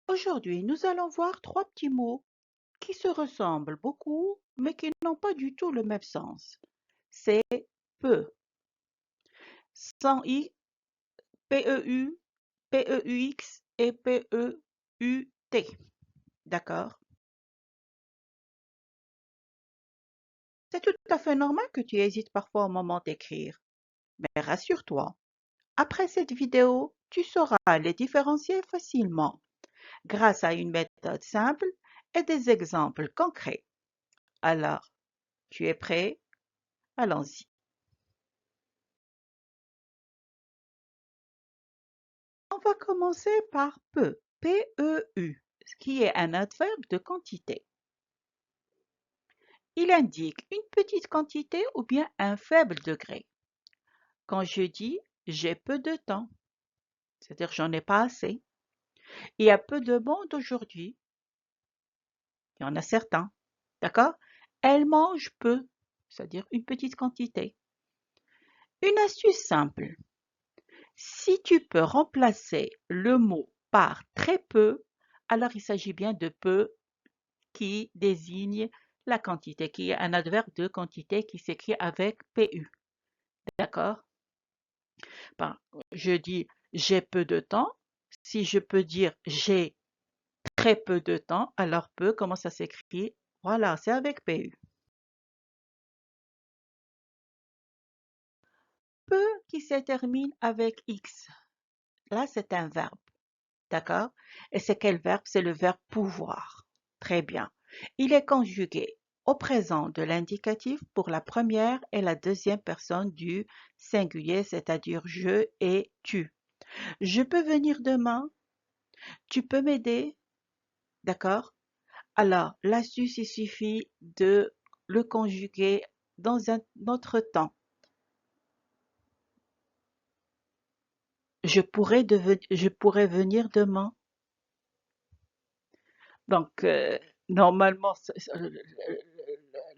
Aujourd'hui, nous allons voir trois petits mots qui se ressemblent beaucoup, mais qui n'ont pas du tout le même sens. C'est peu, sans i, peu, peu-ux et peu-ut. D'accord? C'est tout à fait normal que tu hésites parfois au moment d'écrire. Mais rassure-toi, après cette vidéo, tu sauras les différencier facilement grâce à une méthode simple et des exemples concrets. Alors, tu es prêt? Allons-y. On va commencer par peu, P-E-U, qui est un adverbe de quantité. Il indique une petite quantité ou bien un faible degré. Quand je dis j'ai peu de temps, c'est-à-dire j'en ai pas assez. Il y a peu de monde aujourd'hui, il y en a certains, d'accord? Elle mange peu, c'est-à-dire une petite quantité. Une astuce simple. Si tu peux remplacer le mot par très peu, alors il s'agit bien de peu qui désigne la quantité, qui est un adverbe de quantité qui s'écrit avec PU. D'accord? Ben, je dis j'ai peu de temps. Si je peux dire j'ai très peu de temps, alors peu, comment ça s'écrit? Voilà, c'est avec PU. Peu qui se termine avec X. Là, c'est un verbe. D'accord? Et c'est quel verbe? C'est le verbe pouvoir. Très bien. Il est conjugué au présent de l'indicatif pour la première et la deuxième personne du singulier, c'est-à-dire je et tu. Je peux venir demain, tu peux m'aider, d'accord? Alors, l'astuce, il suffit de le conjuguer dans un autre temps. Je pourrais venir demain. Donc, normalement,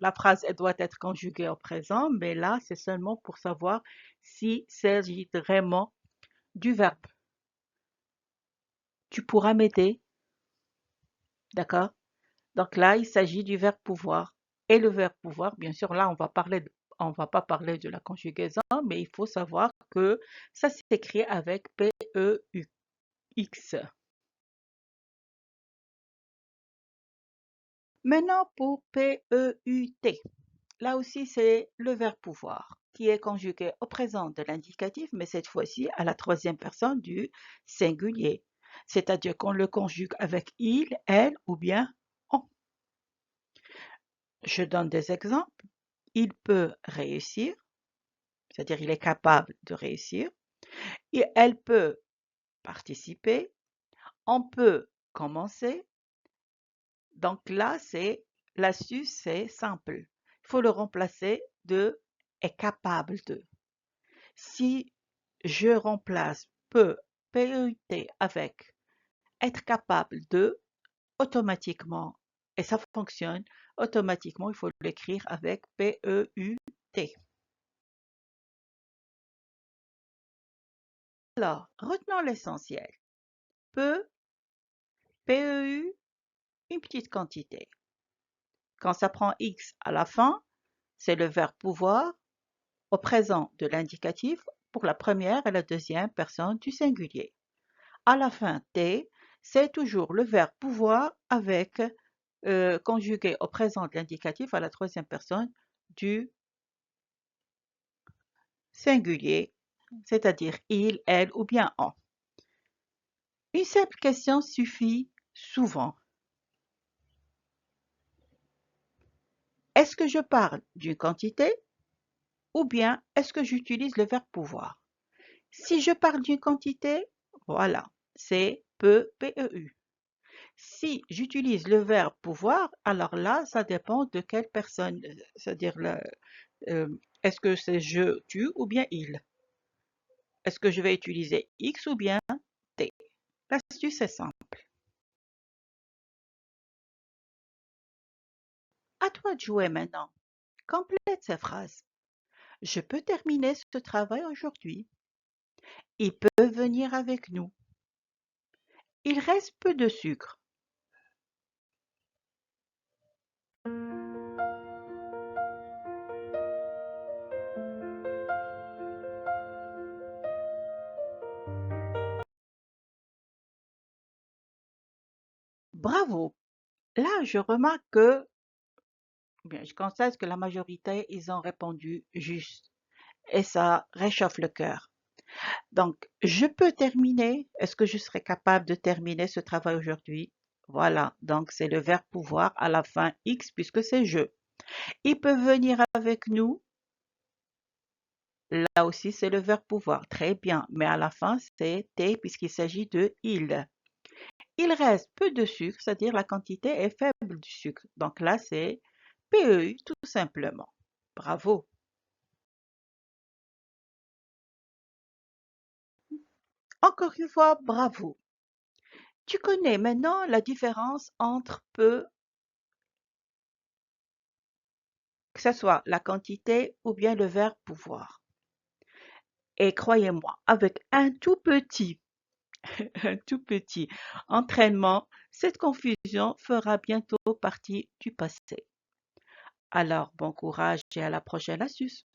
la phrase elle doit être conjuguée au présent, mais là, c'est seulement pour savoir s'il s'agit vraiment du verbe. Tu pourras m'aider, d'accord? Donc là, il s'agit du verbe pouvoir. Et le verbe pouvoir, bien sûr, là, on va pas parler de la conjugaison, mais il faut savoir que ça s'écrit avec P-E-U-X. Maintenant, pour P-E-U-T. Là aussi, c'est le verbe pouvoir qui est conjugué au présent de l'indicatif, mais cette fois-ci à la troisième personne du singulier. C'est-à-dire qu'on le conjugue avec il, elle ou bien on. Je donne des exemples. Il peut réussir, c'est-à-dire il est capable de réussir. Et elle peut participer. On peut commencer. Donc là, c'est l'astuce, c'est simple. Il faut le remplacer de est capable de. Si je remplace peut, PET avec être capable de, automatiquement, et ça fonctionne, automatiquement, il faut l'écrire avec PEUT. Alors, retenons l'essentiel. Peut, PEU, une petite quantité. Quand ça prend X à la fin, c'est le verbe pouvoir au présent de l'indicatif pour la première et la deuxième personne du singulier. À la fin, T, c'est toujours le verbe pouvoir avec conjugué au présent de l'indicatif à la troisième personne du singulier, c'est-à-dire il, elle ou bien on. Une simple question suffit souvent. Est-ce que je parle d'une quantité ou bien est-ce que j'utilise le verbe pouvoir? Si je parle d'une quantité, voilà, c'est peu, PEU. Si j'utilise le verbe pouvoir, alors là, ça dépend de quelle personne, c'est-à-dire euh, est-ce que c'est je, tu ou bien il? Est-ce que je vais utiliser X ou bien T? L'astuce est simple. À toi de jouer maintenant. Complète ces phrases. Je peux terminer ce travail aujourd'hui. Il peut venir avec nous. Il reste peu de sucre. Bravo! Là, je remarque que, bien, je constate que la majorité, ils ont répondu juste. Et ça réchauffe le cœur. Donc, je peux terminer. Est-ce que je serai capable de terminer ce travail aujourd'hui? Voilà. Donc, c'est le verbe pouvoir à la fin X puisque c'est je. Ils peuvent venir avec nous. Là aussi, c'est le verbe pouvoir. Très bien. Mais à la fin, c'est T puisqu'il s'agit de il. Il reste peu de sucre, c'est-à-dire la quantité est faible du sucre. Donc là, c'est PEU tout simplement. Bravo. Encore une fois, bravo. Tu connais maintenant la différence entre peu, que ce soit la quantité ou bien le verbe pouvoir. Et croyez-moi, avec un tout petit entraînement, cette confusion fera bientôt partie du passé. Alors, bon courage et à la prochaine astuce.